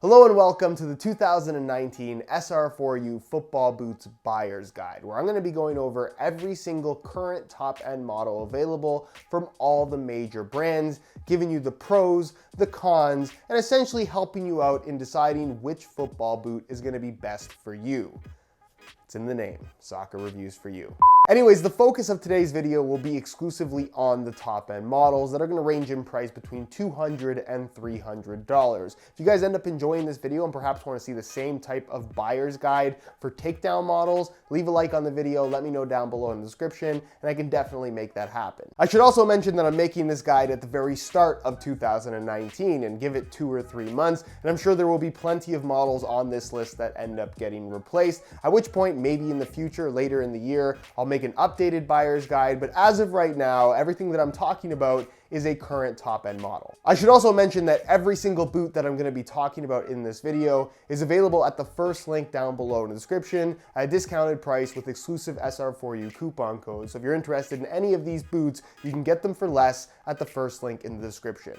Hello and welcome to the 2019 SR4U Football Boots Buyer's Guide, where I'm going to be going over every single current top-end model available from all the major brands, giving you the pros, the cons, and essentially helping you out in deciding which football boot is going to be best for you. It's in the name, soccer reviews for you. Anyways, the focus of today's video will be exclusively on the top-end models that are going to range in price between $200 and $300. If you guys end up enjoying this video and perhaps want to see the same type of buyer's guide for takedown models, leave a like on the video, let me know down below in the description, and I can definitely make that happen. I should also mention that I'm making this guide at the very start of 2019 and give it 2 or 3 months, and I'm sure there will be plenty of models on this list that end up getting replaced, at which point maybe in the future, later in the year, I'll make an updated buyer's guide, but as of right now, everything that I'm talking about is a current top-end model. I should also mention that every single boot that I'm going to be talking about in this video is available at the first link down below in the description at a discounted price with exclusive SR4U coupon codes. So if you're interested in any of these boots, you can get them for less at the first link in the description.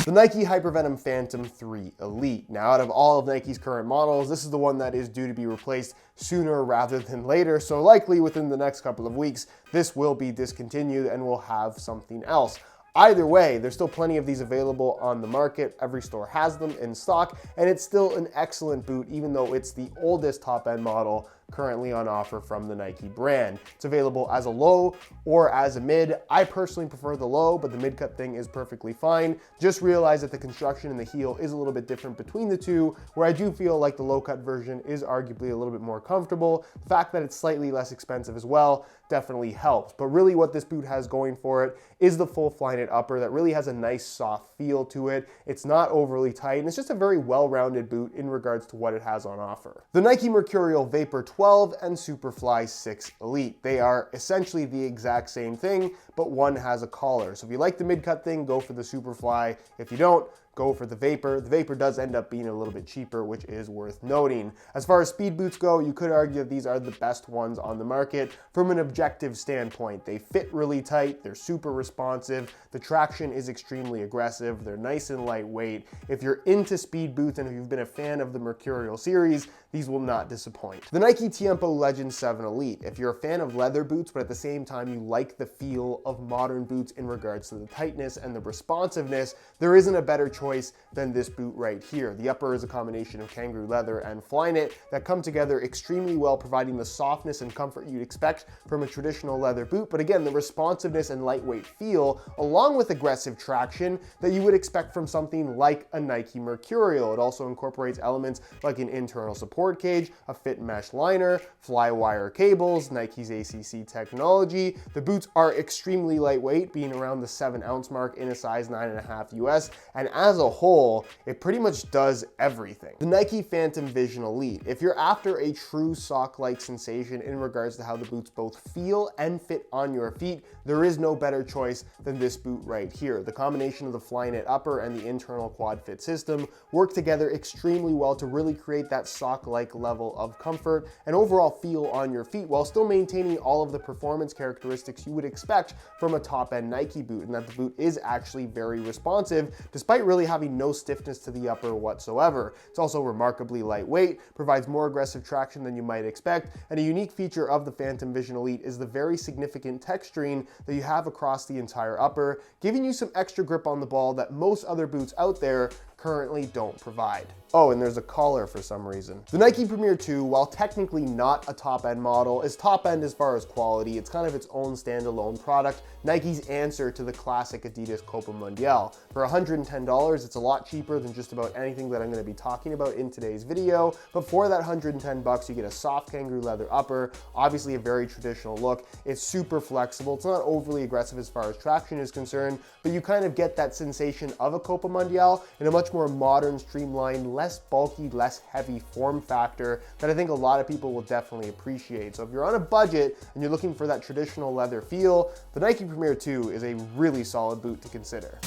The Nike Hypervenom Phantom 3 Elite. Now, out of all of Nike's current models, this is the one that is due to be replaced sooner rather than later, so likely within the next couple of weeks, this will be discontinued and we'll have something else. Either way, there's still plenty of these available on the market. Every store has them in stock, and it's still an excellent boot, even though it's the oldest top-end model currently on offer from the Nike brand. It's available as a low or as a mid. I personally prefer the low, but the mid-cut thing is perfectly fine. Just realize that the construction in the heel is a little bit different between the two, where I do feel like the low-cut version is arguably a little bit more comfortable. The fact that it's slightly less expensive as well definitely helps. But really what this boot has going for it is the full Flyknit upper that really has a nice soft feel to it. It's not overly tight, and it's just a very well-rounded boot in regards to what it has on offer. The Nike Mercurial Vapor 12 and Superfly 6 Elite. They are essentially the exact same thing, but one has a collar. So if you like the mid-cut thing, go for the Superfly. If you don't, go for the Vapor. The Vapor does end up being a little bit cheaper, which is worth noting. As far as speed boots go, you could argue that these are the best ones on the market from an objective standpoint. They fit really tight, they're super responsive, the traction is extremely aggressive, they're nice and lightweight. If you're into speed boots and if you've been a fan of the Mercurial series, these will not disappoint. The Nike Tiempo Legend 7 Elite. If you're a fan of leather boots, but at the same time you like the feel of modern boots in regards to the tightness and the responsiveness, there isn't a better choice than this boot right here. The upper is a combination of kangaroo leather and Flyknit that come together extremely well, providing the softness and comfort you'd expect from a traditional leather boot, but again, the responsiveness and lightweight feel, along with aggressive traction that you would expect from something like a Nike Mercurial. It also incorporates elements like an internal support cage, a fit mesh liner, fly wire cables, Nike's ACC technology. The boots are extremely lightweight, being around the 7-ounce mark in a size 9.5 US, and as a whole, it pretty much does everything. The Nike Phantom Vision Elite. If you're after a true sock-like sensation in regards to how the boots both feel and fit on your feet, there is no better choice than this boot right here. The combination of the Flyknit upper and the internal quad fit system work together extremely well to really create that sock-like level of comfort and overall feel on your feet while still maintaining all of the performance characteristics you would expect from a top-end Nike boot, and that the boot is actually very responsive despite really having no stiffness to the upper whatsoever. It's also remarkably lightweight, provides more aggressive traction than you might expect, and a unique feature of the Phantom Vision Elite is the very significant texturing that you have across the entire upper, giving you some extra grip on the ball that most other boots out there currently don't provide. Oh, and there's a collar for some reason. The Nike Premier 2, while technically not a top-end model, is top-end as far as quality. It's kind of its own standalone product, Nike's answer to the classic Adidas Copa Mundial. For $110, it's a lot cheaper than just about anything that I'm going to be talking about in today's video, but for that $110, you get a soft kangaroo leather upper, obviously a very traditional look. It's super flexible. It's not overly aggressive as far as traction is concerned, but you kind of get that sensation of a Copa Mundial in a much more modern, streamlined, less bulky, less heavy form factor that I think a lot of people will definitely appreciate. So if you're on a budget and you're looking for that traditional leather feel, the Nike Premier 2 is a really solid boot to consider.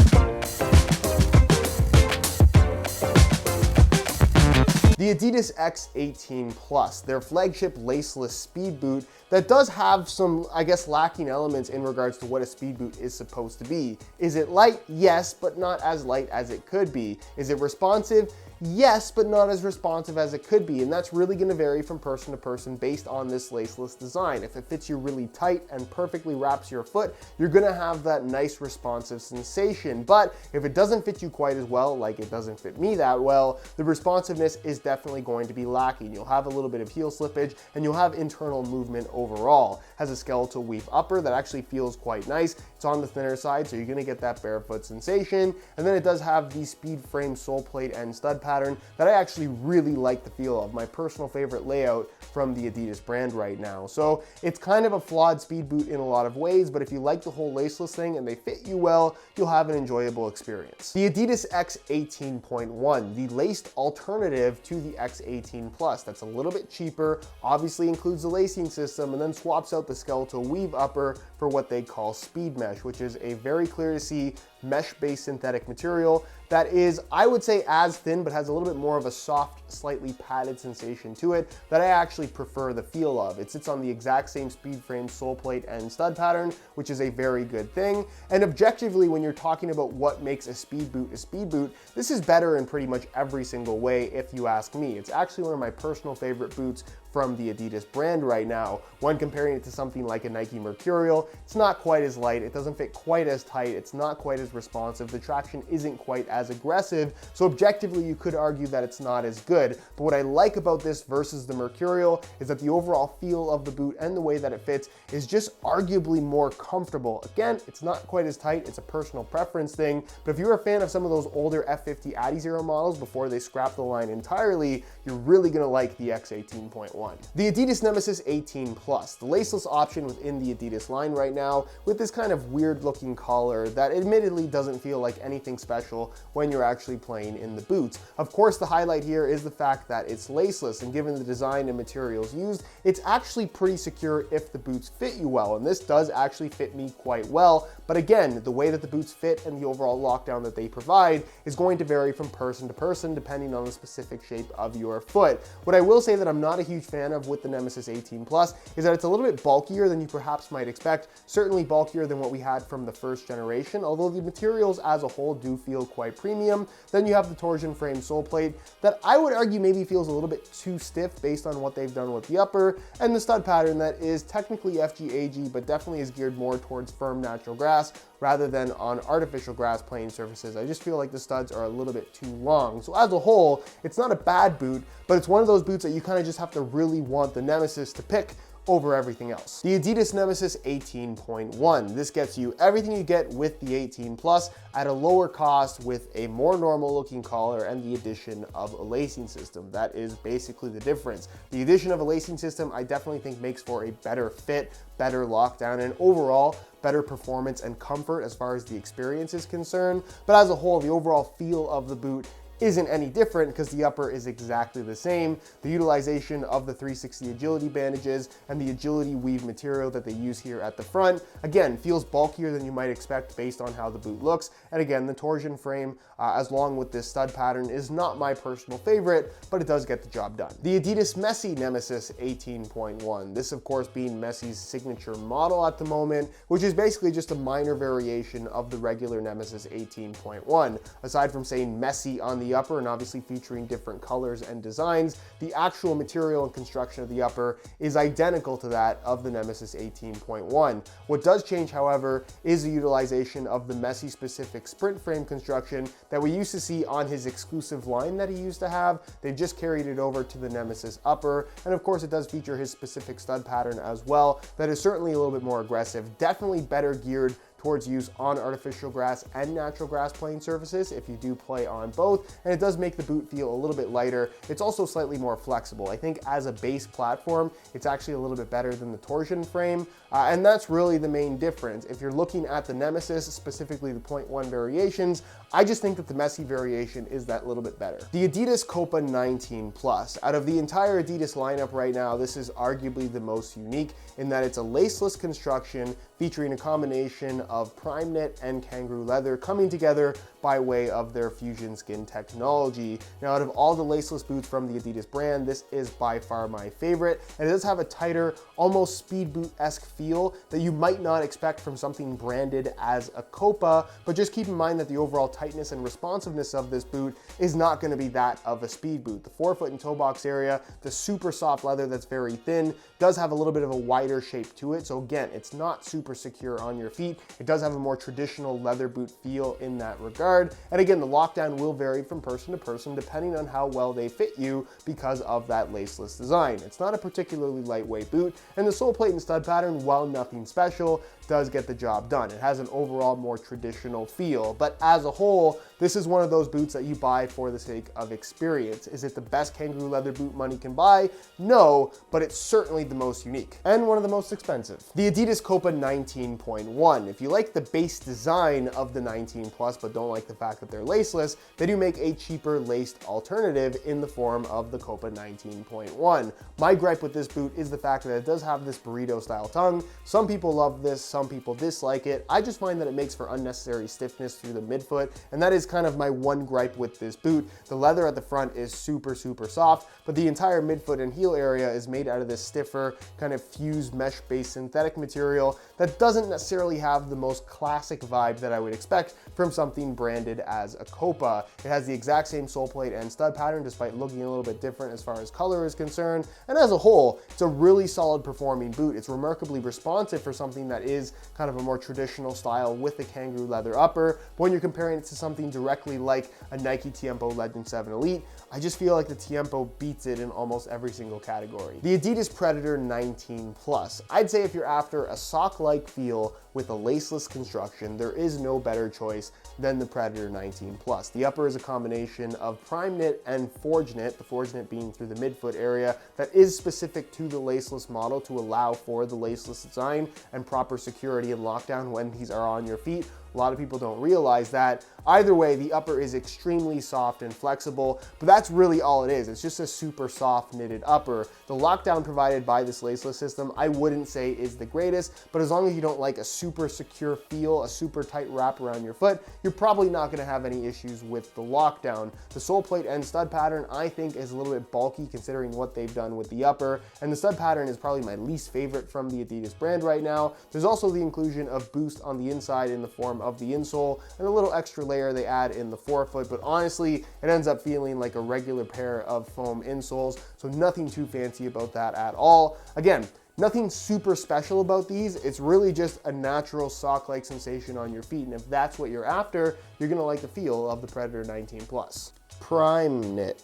The The Adidas X18 Plus, their flagship laceless speed boot that does have some, I guess, lacking elements in regards to what a speed boot is supposed to be. Is it light? Yes, but not as light as it could be. Is it responsive? Yes, but not as responsive as it could be, and that's really going to vary from person to person based on this laceless design. If it fits you really tight and perfectly wraps your foot, you're going to have that nice responsive sensation. But if it doesn't fit you quite as well, like it doesn't fit me that well, the responsiveness is definitely going to be lacking. You'll have a little bit of heel slippage, and you'll have internal movement overall. Has a skeletal weave upper that actually feels quite nice. It's on the thinner side, so you're going to get that barefoot sensation. And then it does have the speed frame sole plate and stud pattern that I actually really like the feel of. My personal favorite layout from the Adidas brand right now. So it's kind of a flawed speed boot in a lot of ways, but if you like the whole laceless thing and they fit you well, you'll have an enjoyable experience. The Adidas X18.1, the laced alternative to the X18 Plus. That's a little bit cheaper, obviously includes the lacing system, and then swaps out the skeletal weave upper for what they call speed mesh, which is a very clear to see mesh-based synthetic material that is, I would say, as thin, but has a little bit more of a soft, slightly padded sensation to it that I actually prefer the feel of. It sits on the exact same speed frame sole plate and stud pattern, which is a very good thing. And objectively, when you're talking about what makes a speed boot, this is better in pretty much every single way, if you ask me. It's actually one of my personal favorite boots from the Adidas brand right now. When comparing it to something like a Nike Mercurial, it's not quite as light, it doesn't fit quite as tight, it's not quite as responsive, the traction isn't quite as aggressive, so objectively you could argue that it's not as good. But what I like about this versus the Mercurial is that the overall feel of the boot and the way that it fits is just arguably more comfortable. Again, it's not quite as tight, it's a personal preference thing, but if you're a fan of some of those older F50 Adizero models before they scrapped the line entirely, you're really gonna like the X18.1. The Adidas Nemesis 18 Plus, the laceless option within the Adidas line right now, with this kind of weird looking collar that admittedly doesn't feel like anything special when you're actually playing in the boots. Of course, the highlight here is the fact that it's laceless, and given the design and materials used, it's actually pretty secure if the boots fit you well, and this does actually fit me quite well. But again, the way that the boots fit and the overall lockdown that they provide is going to vary from person to person depending on the specific shape of your foot. What I will say that I'm not a huge fan of with the Nemesis 18 Plus is that it's a little bit bulkier than you perhaps might expect, certainly bulkier than what we had from the first generation, although the materials as a whole do feel quite premium. Then you have the torsion frame sole plate that I would argue maybe feels a little bit too stiff based on what they've done with the upper, and the stud pattern that is technically FGAG but definitely is geared more towards firm natural grass rather than on artificial grass playing surfaces. I just feel like the studs are a little bit too long. So as a whole, it's not a bad boot, but it's one of those boots that you kind of just have to really want the Nemesis to pick over everything else. The Adidas Nemesis 18.1. This gets you everything you get with the 18 Plus at a lower cost with a more normal looking collar and the addition of a lacing system. That is basically the difference. The addition of a lacing system I definitely think makes for a better fit, better lockdown, and overall better performance and comfort as far as the experience is concerned. But as a whole, the overall feel of the boot isn't any different because the upper is exactly the same. The utilization of the 360 agility bandages and the agility weave material that they use here at the front, again, feels bulkier than you might expect based on how the boot looks. And again, the torsion frame, as long with this stud pattern, is not my personal favorite, but it does get the job done. The Adidas Messi Nemesis 18.1. This, of course, being Messi's signature model at the moment, which is basically just a minor variation of the regular Nemesis 18.1. Aside from saying Messi on the upper and obviously featuring different colors and designs, the actual material and construction of the upper is identical to that of the Nemesis 18.1. What does change, however, is the utilization of the Messi specific sprint frame construction that we used to see on his exclusive line that he used to have. They've just carried it over to the Nemesis upper, and of course it does feature his specific stud pattern as well that is certainly a little bit more aggressive, definitely better geared towards use on artificial grass and natural grass playing surfaces if you do play on both, and it does make the boot feel a little bit lighter. It's also slightly more flexible. I think as a base platform, it's actually a little bit better than the torsion frame, and that's really the main difference. If you're looking at the Nemesis, specifically the 0.1 variations, I just think that the Messi variation is that little bit better. The Adidas Copa 19 Plus. Out of the entire Adidas lineup right now, this is arguably the most unique in that it's a laceless construction featuring a combination of prime knit and kangaroo leather coming together by way of their fusion skin technology. Now, out of all the laceless boots from the Adidas brand, this is by far my favorite, and it does have a tighter, almost speed boot-esque feel that you might not expect from something branded as a Copa, but just keep in mind that the overall tightness and responsiveness of this boot is not going to be that of a speed boot. The forefoot and toe box area, the super soft leather that's very thin, does have a little bit of a wider shape to it, so again, it's not super secure on your feet. It does have a more traditional leather boot feel in that regard. And again, the lockdown will vary from person to person depending on how well they fit you because of that laceless design. It's not a particularly lightweight boot, and the sole plate and stud pattern, while nothing special, does get the job done. It has an overall more traditional feel, but as a whole, this is one of those boots that you buy for the sake of experience. Is it the best kangaroo leather boot money can buy? No, but it's certainly the most unique and one of the most expensive. The Adidas Copa 19.1. If you like the base design of the 19 Plus but don't like the fact that they're laceless, they do make a cheaper laced alternative in the form of the Copa 19.1. My gripe with this boot is the fact that it does have this burrito style tongue. Some people love this, some people dislike it. I just find that it makes for unnecessary stiffness through the midfoot, and that is kind of my one gripe with this boot. The leather at the front is super soft, but the entire midfoot and heel area is made out of this stiffer, kind of fused mesh-based synthetic material that doesn't necessarily have the most classic vibe that I would expect from something branded as a Copa. It has the exact same sole plate and stud pattern despite looking a little bit different as far as color is concerned, and as a whole, it's a really solid performing boot. It's remarkably responsive for something that is kind of a more traditional style with the kangaroo leather upper, but when you're comparing it to something directly like a Nike Tiempo Legend 7 Elite, I just feel like the Tiempo beats it in almost every single category. The Adidas Predator 19 Plus. I'd say if you're after a sock-like feel with a laceless construction, there is no better choice than the Predator 19 Plus. The upper is a combination of prime knit and forge knit, the forge knit being through the midfoot area that is specific to the laceless model to allow for the laceless design and proper security and lockdown when these are on your feet. A lot of people don't realize that. Either way, the upper is extremely soft and flexible, but that's really all it is. It's just a super soft knitted upper. The lockdown provided by this laceless system, I wouldn't say is the greatest, but as long as you don't like a super secure feel, a super tight wrap around your foot, you're probably not gonna have any issues with the lockdown. The sole plate and stud pattern, I think, is a little bit bulky considering what they've done with the upper, and the stud pattern is probably my least favorite from the Adidas brand right now. There's also the inclusion of boost on the inside in the form of the insole and a little extra layer they add in the forefoot, but honestly, it ends up feeling like a regular pair of foam insoles, so nothing too fancy about that at all. Again, nothing super special about these. It's really just a natural sock-like sensation on your feet, and if that's what you're after, you're gonna like the feel of the Predator 19 Plus. Prime knit,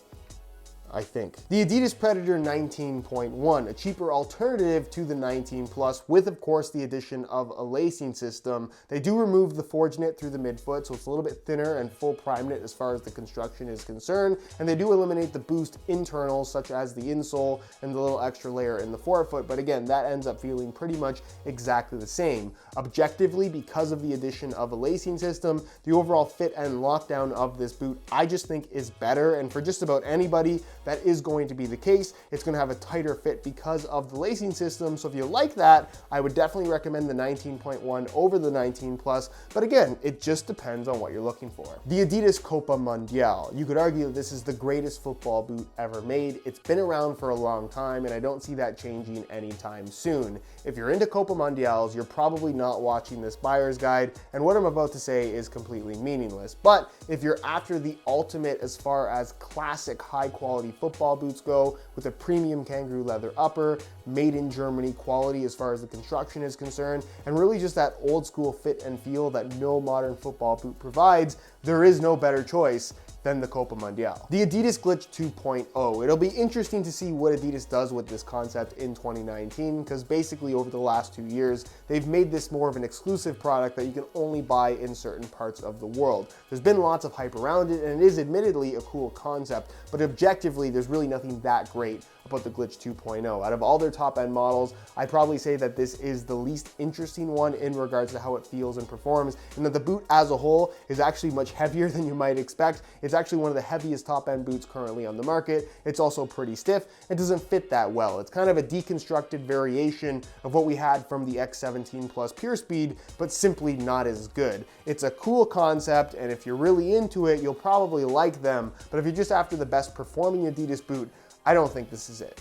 I think. The Adidas Predator 19.1, a cheaper alternative to the 19 Plus with, of course, the addition of a lacing system. They do remove the forge knit through the midfoot, so it's a little bit thinner and full prime knit as far as the construction is concerned, and they do eliminate the boost internals such as the insole and the little extra layer in the forefoot, but again, that ends up feeling pretty much exactly the same. Objectively, because of the addition of a lacing system, the overall fit and lockdown of this boot, I just think is better, and for just about anybody, that is going to be the case. It's going to have a tighter fit because of the lacing system, so if you like that, I would definitely recommend the 19.1 over the 19 Plus, but again, it just depends on what you're looking for. The Adidas Copa Mundial. You could argue that this is the greatest football boot ever made. It's been around for a long time, and I don't see that changing anytime soon. If you're into Copa Mundials, you're probably not watching this buyer's guide, and what I'm about to say is completely meaningless. But if you're after the ultimate as far as classic high-quality football boots go, with a premium kangaroo leather upper, made in Germany quality as far as the construction is concerned, and really just that old school fit and feel that no modern football boot provides, there is no better choice than the Copa Mundial. The Adidas Glitch 2.0. It'll be interesting to see what Adidas does with this concept in 2019, because basically over the last 2 years, they've made this more of an exclusive product that you can only buy in certain parts of the world. There's been lots of hype around it, and it is admittedly a cool concept, but objectively, there's really nothing that great about the Glitch 2.0. Out of all their top end models, I'd probably say that this is the least interesting one in regards to how it feels and performs, and that the boot as a whole is actually much heavier than you might expect. It's actually one of the heaviest top end boots currently on the market. It's also pretty stiff. It doesn't fit that well. It's kind of a deconstructed variation of what we had from the X17 Plus Pure Speed, but simply not as good. It's a cool concept, and if you're really into it, you'll probably like them, but if you're just after the best performing Adidas boot, I don't think this is it.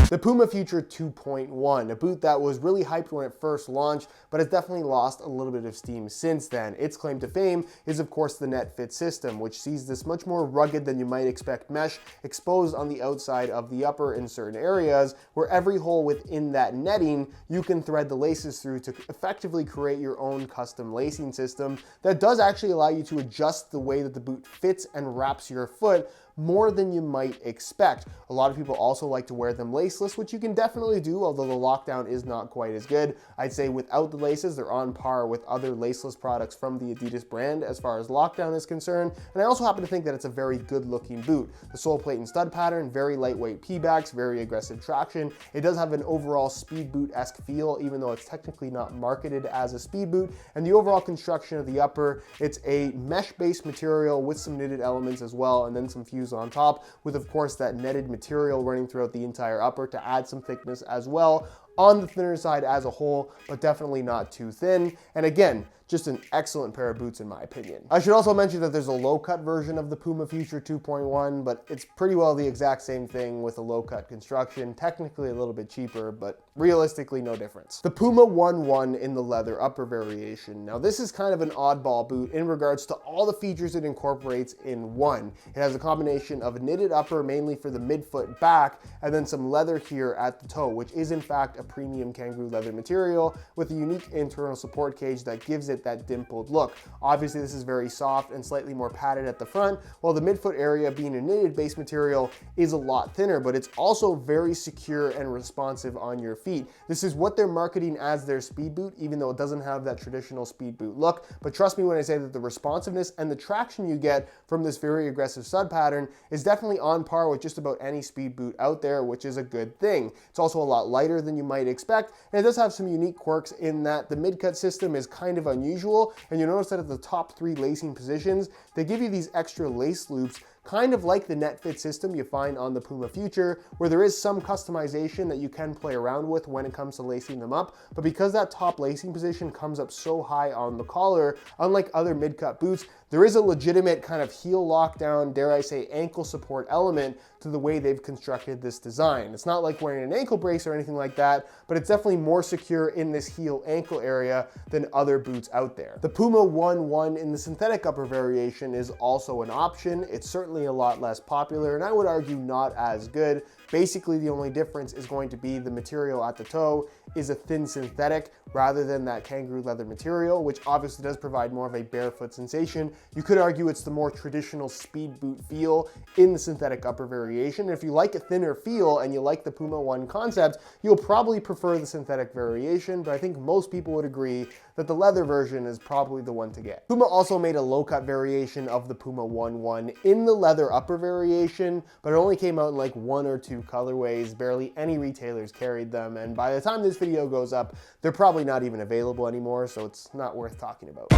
The Puma Future 2.1, a boot that was really hyped when it first launched, but has definitely lost a little bit of steam since then. Its claim to fame is of course the net fit system, which sees this much more rugged than you might expect mesh exposed on the outside of the upper in certain areas, where every hole within that netting you can thread the laces through to effectively create your own custom lacing system that does actually allow you to adjust the way that the boot fits and wraps your foot more than you might expect. A lot of people also like to wear them laceless, which you can definitely do, although the lockdown is not quite as good. I'd say without the laces, they're on par with other laceless products from the Adidas brand as far as lockdown is concerned. And I also happen to think that it's a very good looking boot. The sole plate and stud pattern, very lightweight P-backs, very aggressive traction. It does have an overall speed boot-esque feel, even though it's technically not marketed as a speed boot. And the overall construction of the upper, it's a mesh-based material with some knitted elements as well, and then some fuse on top, with of course that netted material running throughout the entire upper to add some thickness as well on the thinner side as a whole, but definitely not too thin. And again, just an excellent pair of boots in my opinion. I should also mention that there's a low-cut version of the Puma Future 2.1, but it's pretty well the exact same thing with a low-cut construction, technically a little bit cheaper, but realistically no difference. The Puma 1.1 in the leather upper variation. Now this is kind of an oddball boot in regards to all the features it incorporates in one. It has a combination of a knitted upper mainly for the midfoot back, and then some leather here at the toe, which is in fact a premium kangaroo leather material with a unique internal support cage that gives it that dimpled look. Obviously this is very soft and slightly more padded at the front, while the midfoot area, being a knitted base material, is a lot thinner, but it's also very secure and responsive on your feet. This is what they're marketing as their speed boot, even though it doesn't have that traditional speed boot look. But trust me when I say that the responsiveness and the traction you get from this very aggressive stud pattern is definitely on par with just about any speed boot out there, which is a good thing. It's also a lot lighter than you might expect, and it does have some unique quirks in that the mid-cut system is kind of unusual, and you'll notice that at the top three lacing positions, they give you these extra lace loops, kind of like the net fit system you find on the Puma Future, where there is some customization that you can play around with when it comes to lacing them up. But because that top lacing position comes up so high on the collar, unlike other mid-cut boots, there is a legitimate kind of heel lockdown, dare I say ankle support element to the way they've constructed this design. It's not like wearing an ankle brace or anything like that, but it's definitely more secure in this heel ankle area than other boots out there. The Puma 1.1 in the synthetic upper variation is also an option. It's certainly a lot less popular, and I would argue not as good. Basically, the only difference is going to be the material at the toe is a thin synthetic rather than that kangaroo leather material, which obviously does provide more of a barefoot sensation. You could argue it's the more traditional speed boot feel in the synthetic upper variation. If you like a thinner feel and you like the Puma 1 concept, you'll probably prefer the synthetic variation, but I think most people would agree that the leather version is probably the one to get. Puma also made a low-cut variation of the Puma 1.1 in the leather upper variation, but it only came out in like 1 or 2 colorways. Barely any retailers carried them, and by the time this video goes up, they're probably not even available anymore, so it's not worth talking about.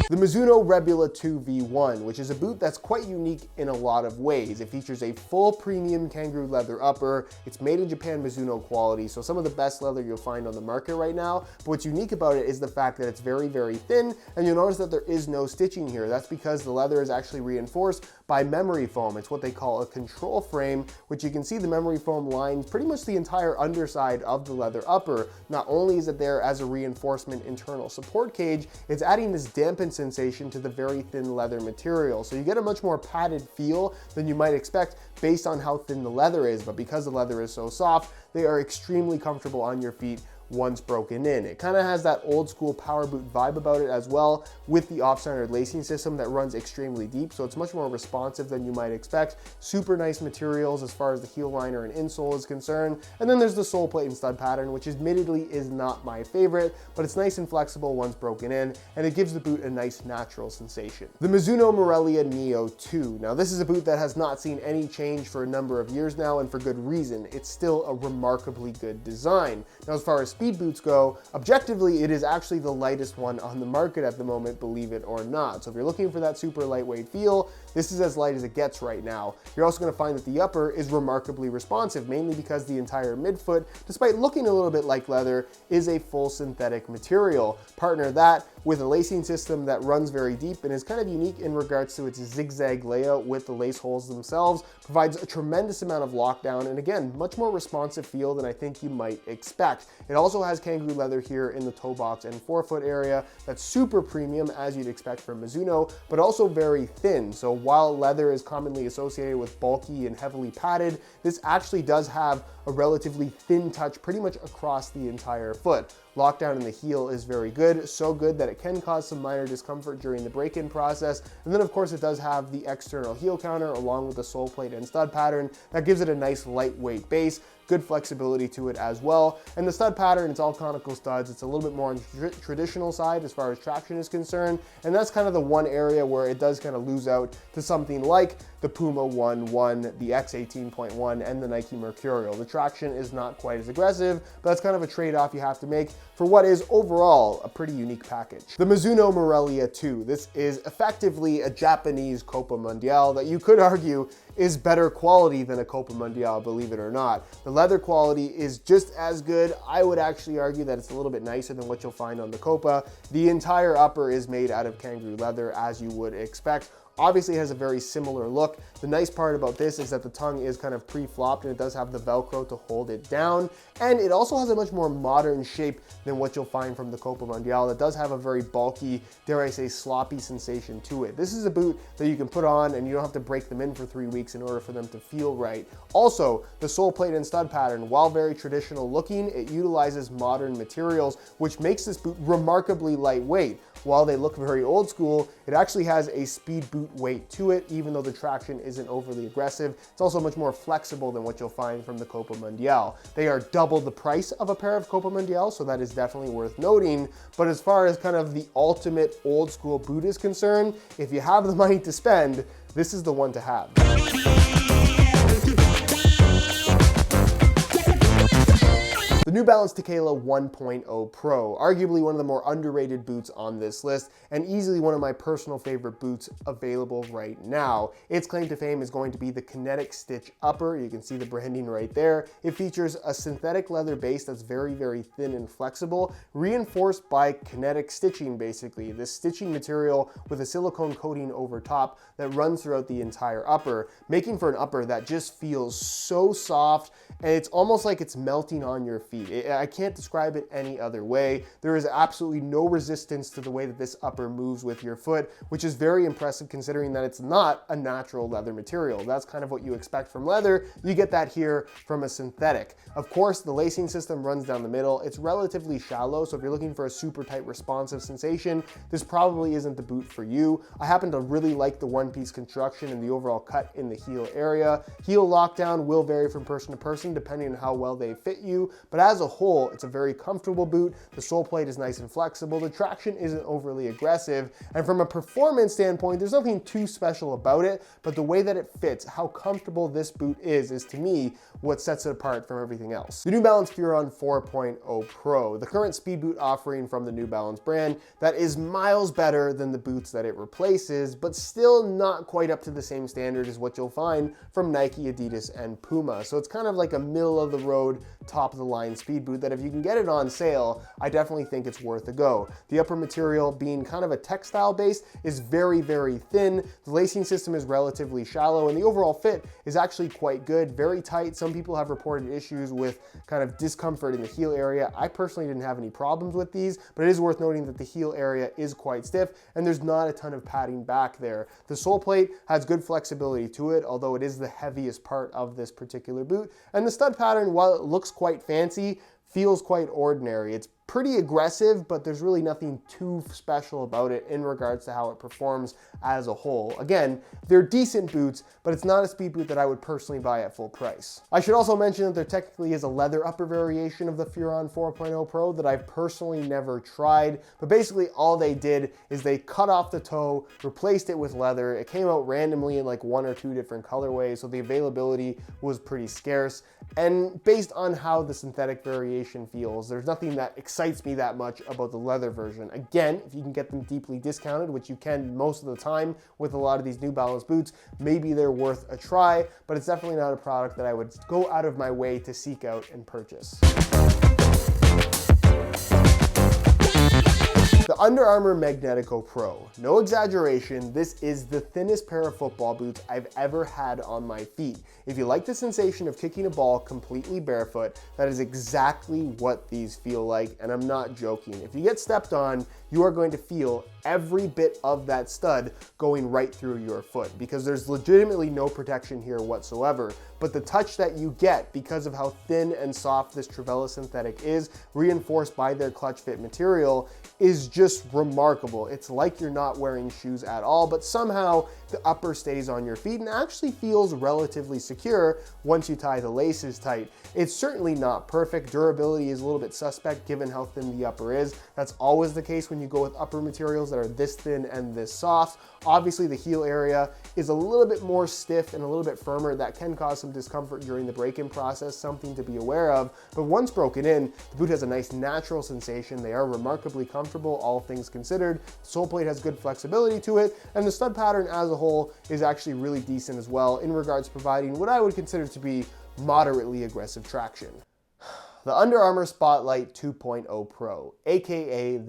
The Mizuno Rebula 2 V1, which is a boot that's quite unique in a lot of ways. It features a full premium kangaroo leather upper. It's made in Japan Mizuno quality, so some of the best leather you'll find on the market right now. But what's unique about it is the fact that it's very, very thin, and you'll notice that there is no stitching here. That's because the leather is actually reinforced by memory foam. It's what they call a control frame, which you can see the memory foam lines pretty much the entire underside of the leather upper. Not only is it there as a reinforcement internal support cage, it's adding this dampened sensation to the very thin leather material. So you get a much more padded feel than you might expect based on how thin the leather is, but because the leather is so soft, they are extremely comfortable on your feet once broken in. It kind of has that old school power boot vibe about it as well, with the off-centered lacing system that runs extremely deep, so it's much more responsive than you might expect. Super nice materials as far as the heel liner and insole is concerned. And then there's the sole plate and stud pattern, which admittedly is not my favorite, but it's nice and flexible once broken in, and it gives the boot a nice natural sensation. The Mizuno Morelia Neo 2. Now this is a boot that has not seen any change for a number of years now, and for good reason. It's still a remarkably good design. Now as far as speed boots go, objectively it is actually the lightest one on the market at the moment, believe it or not. So if you're looking for that super lightweight feel, this is as light as it gets right now. You're also going to find that the upper is remarkably responsive, mainly because the entire midfoot, despite looking a little bit like leather, is a full synthetic material. Partner that with a lacing system that runs very deep and is kind of unique in regards to its zigzag layout with the lace holes themselves, provides a tremendous amount of lockdown, and again, much more responsive feel than I think you might expect. It also has kangaroo leather here in the toe box and forefoot area. That's super premium, as you'd expect from Mizuno, but also very thin. So while leather is commonly associated with bulky and heavily padded, this actually does have a relatively thin touch pretty much across the entire foot. Lockdown in the heel is very good, so good that it can cause some minor discomfort during the break-in process. And then of course it does have the external heel counter along with the sole plate and stud pattern that gives it a nice lightweight base. Good flexibility to it as well. And the stud pattern, it's all conical studs. It's a little bit more on the traditional side as far as traction is concerned. And that's kind of the one area where it does kind of lose out to something like the Puma 1.1, the X18.1, and the Nike Mercurial. The traction is not quite as aggressive, but that's kind of a trade-off you have to make for what is overall a pretty unique package. The Mizuno Morelia 2. This is effectively a Japanese Copa Mundial that you could argue is better quality than a Copa Mundial, believe it or not. The leather quality is just as good. I would actually argue that it's a little bit nicer than what you'll find on the Copa. The entire upper is made out of kangaroo leather, as you would expect. Obviously it has a very similar look. The nice part about this is that the tongue is kind of pre-flopped and it does have the Velcro to hold it down. And it also has a much more modern shape than what you'll find from the Copa Mundial. That does have a very bulky, dare I say, sloppy sensation to it. This is a boot that you can put on and you don't have to break them in for 3 weeks in order for them to feel right. Also, the sole plate and stud pattern, while very traditional looking, it utilizes modern materials, which makes this boot remarkably lightweight. While they look very old school, it actually has a speed boot weight to it, even though the traction isn't overly aggressive. It's also much more flexible than what you'll find from the Copa Mundial. They are double the price of a pair of Copa Mundial, so that is definitely worth noting. But as far as kind of the ultimate old school boot is concerned, if you have the money to spend, this is the one to have. The New Balance Tekela 1.0 Pro, arguably one of the more underrated boots on this list, and easily one of my personal favorite boots available right now. Its claim to fame is going to be the kinetic stitch upper. You can see the branding right there. It features a synthetic leather base that's very, very thin and flexible, reinforced by kinetic stitching, basically. This stitching material with a silicone coating over top that runs throughout the entire upper, making for an upper that just feels so soft, and it's almost like it's melting on your feet. I can't describe it any other way. There is absolutely no resistance to the way that this upper moves with your foot, which is very impressive considering that it's not a natural leather material. That's kind of what you expect from leather. You get that here from a synthetic. Of course, the lacing system runs down the middle. It's relatively shallow, so if you're looking for a super tight responsive sensation, this probably isn't the boot for you. I happen to really like the one-piece construction and the overall cut in the heel area. Heel lockdown will vary from person to person depending on how well they fit you, but as a whole, it's a very comfortable boot. The sole plate is nice and flexible. The traction isn't overly aggressive. And from a performance standpoint, there's nothing too special about it, but the way that it fits, how comfortable this boot is to me what sets it apart from everything else. The New Balance Furon 4.0 Pro, the current speed boot offering from the New Balance brand that is miles better than the boots that it replaces, but still not quite up to the same standard as what you'll find from Nike, Adidas, and Puma. So it's kind of like a middle of the road, top of the line speed boot that if you can get it on sale, I definitely think it's worth a go. The upper material, being kind of a textile base, is very, very thin. The lacing system is relatively shallow, and the overall fit is actually quite good, very tight. Some people have reported issues with kind of discomfort in the heel area. I personally didn't have any problems with these, but it is worth noting that the heel area is quite stiff and there's not a ton of padding back there. The sole plate has good flexibility to it, although it is the heaviest part of this particular boot. And the stud pattern, while it looks quite fancy, feels quite ordinary. It's pretty aggressive, but there's really nothing too special about it in regards to how it performs as a whole. Again, they're decent boots, but it's not a speed boot that I would personally buy at full price. I should also mention that there technically is a leather upper variation of the Furon 4.0 Pro that I've personally never tried, but basically all they did is they cut off the toe, replaced it with leather. It came out randomly in like 1 or 2 different colorways, so the availability was pretty scarce. And based on how the synthetic variation feels, there's nothing that excites me that much about the leather version. Again, if you can get them deeply discounted, which you can most of the time with a lot of these New Balance boots, maybe they're worth a try, but it's definitely not a product that I would go out of my way to seek out and purchase. The Under Armour Magnetico Pro. No exaggeration, this is the thinnest pair of football boots I've ever had on my feet. If you like the sensation of kicking a ball completely barefoot, that is exactly what these feel like, and I'm not joking. If you get stepped on, you are going to feel every bit of that stud going right through your foot, because there's legitimately no protection here whatsoever. But the touch that you get because of how thin and soft this Trivela synthetic is, reinforced by their clutch fit material, is just remarkable. It's like you're not wearing shoes at all, but somehow the upper stays on your feet and actually feels relatively secure once you tie the laces tight. It's certainly not perfect. Durability is a little bit suspect given how thin the upper is. That's always the case when you go with upper materials that are this thin and this soft. Obviously the heel area is a little bit more stiff and a little bit firmer. That can cause some discomfort during the break-in process, something to be aware of. But once broken in, the boot has a nice natural sensation. They are remarkably comfortable, all things considered. The sole plate has good flexibility to it, and the stud pattern as a whole is actually really decent as well in regards to providing what I would consider to be moderately aggressive traction. The Under Armour Spotlight 2.0 Pro, aka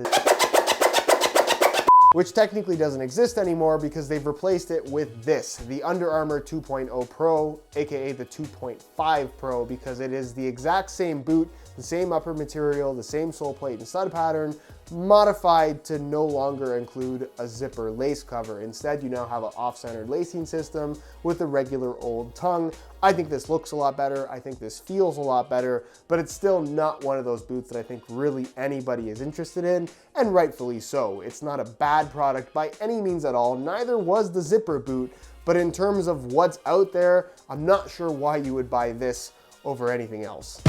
which technically doesn't exist anymore because they've replaced it with this, the Under Armour 2.0 Pro, aka the 2.5 Pro, because it is the exact same boot, the same upper material, the same sole plate and stud pattern, modified to no longer include a zipper lace cover. Instead, you now have an off-centered lacing system with a regular old tongue. I think this looks a lot better. I think this feels a lot better, but it's still not one of those boots that I think really anybody is interested in, and rightfully so. It's not a bad product by any means at all. Neither was the zipper boot, but in terms of what's out there, I'm not sure why you would buy this over anything else.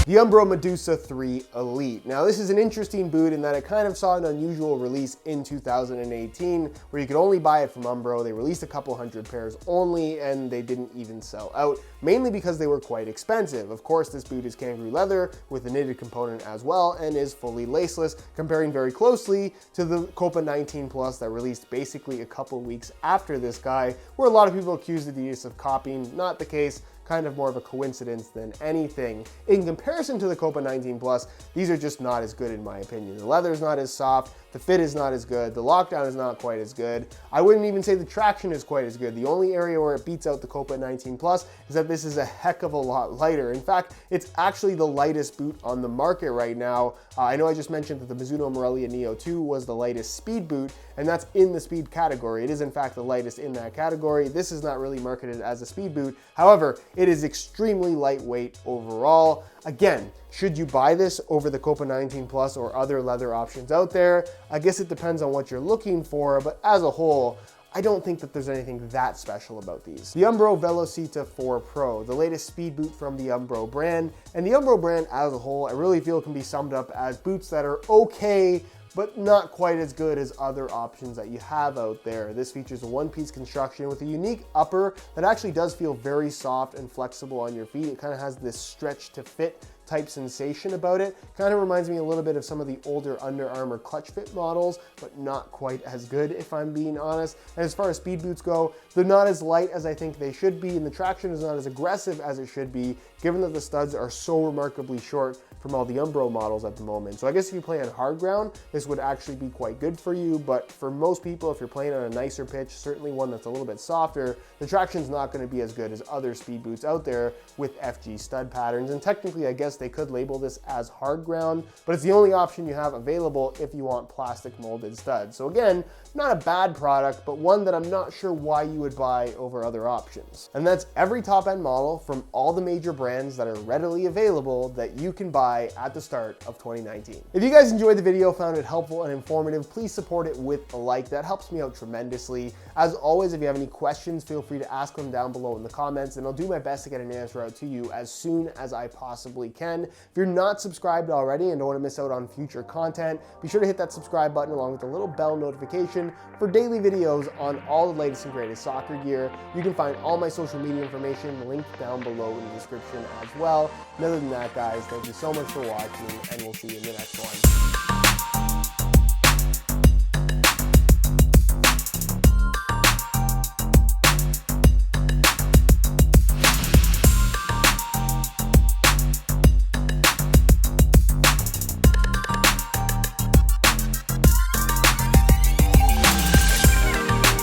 The Umbro Medusa 3 Elite. Now this is an interesting boot in that it kind of saw an unusual release in 2018 where you could only buy it from Umbro. They released a couple hundred pairs only and they didn't even sell out, mainly because they were quite expensive. Of course, this boot is kangaroo leather with a knitted component as well and is fully laceless, comparing very closely to the Copa 19 Plus that released basically a couple weeks after this guy, where a lot of people accused Adidas of copying. Not the case. Kind of more of a coincidence than anything. In comparison to the Copa 19 Plus, these are just not as good in my opinion. The leather is not as soft, the fit is not as good, the lockdown is not quite as good. I wouldn't even say the traction is quite as good. The only area where it beats out the Copa 19 Plus is that this is a heck of a lot lighter. In fact, it's actually the lightest boot on the market right now. I know I just mentioned that the Mizuno Morelia Neo 2 was the lightest speed boot, and that's in the speed category. It is in fact the lightest in that category. This is not really marketed as a speed boot. However, it is extremely lightweight overall. Again, should you buy this over the Copa 19 Plus or other leather options out there? I guess it depends on what you're looking for, but as a whole, I don't think that there's anything that special about these. The Umbro Velocita 4 Pro, the latest speed boot from the Umbro brand. And the Umbro brand as a whole, I really feel can be summed up as boots that are okay, but not quite as good as other options that you have out there. This features a one-piece construction with a unique upper that actually does feel very soft and flexible on your feet. It kind of has this stretch to fit type sensation about it. Kind of reminds me a little bit of some of the older Under Armour clutch fit models, but not quite as good if I'm being honest. And as far as speed boots go, they're not as light as I think they should be, and the traction is not as aggressive as it should be, given that the studs are so remarkably short from all the Umbro models at the moment. So I guess if you play on hard ground, this would actually be quite good for you, but for most people, if you're playing on a nicer pitch, certainly one that's a little bit softer, the traction's not going to be as good as other speed boots out there with FG stud patterns. And technically, I guess honest, they could label this as hard ground, but it's the only option you have available if you want plastic molded studs. So again, not a bad product, but one that I'm not sure why you would buy over other options. And that's every top-end model from all the major brands that are readily available that you can buy at the start of 2019. If you guys enjoyed the video, found it helpful and informative, please support it with a like. That helps me out tremendously. As always, if you have any questions, feel free to ask them down below in the comments, and I'll do my best to get an answer out to you as soon as I possibly can. If you're not subscribed already and don't want to miss out on future content, be sure to hit that subscribe button along with the little bell notification for daily videos on all the latest and greatest soccer gear. You can find all my social media information linked down below in the description as well. And other than that, guys, thank you so much for watching, and we'll see you in the next one.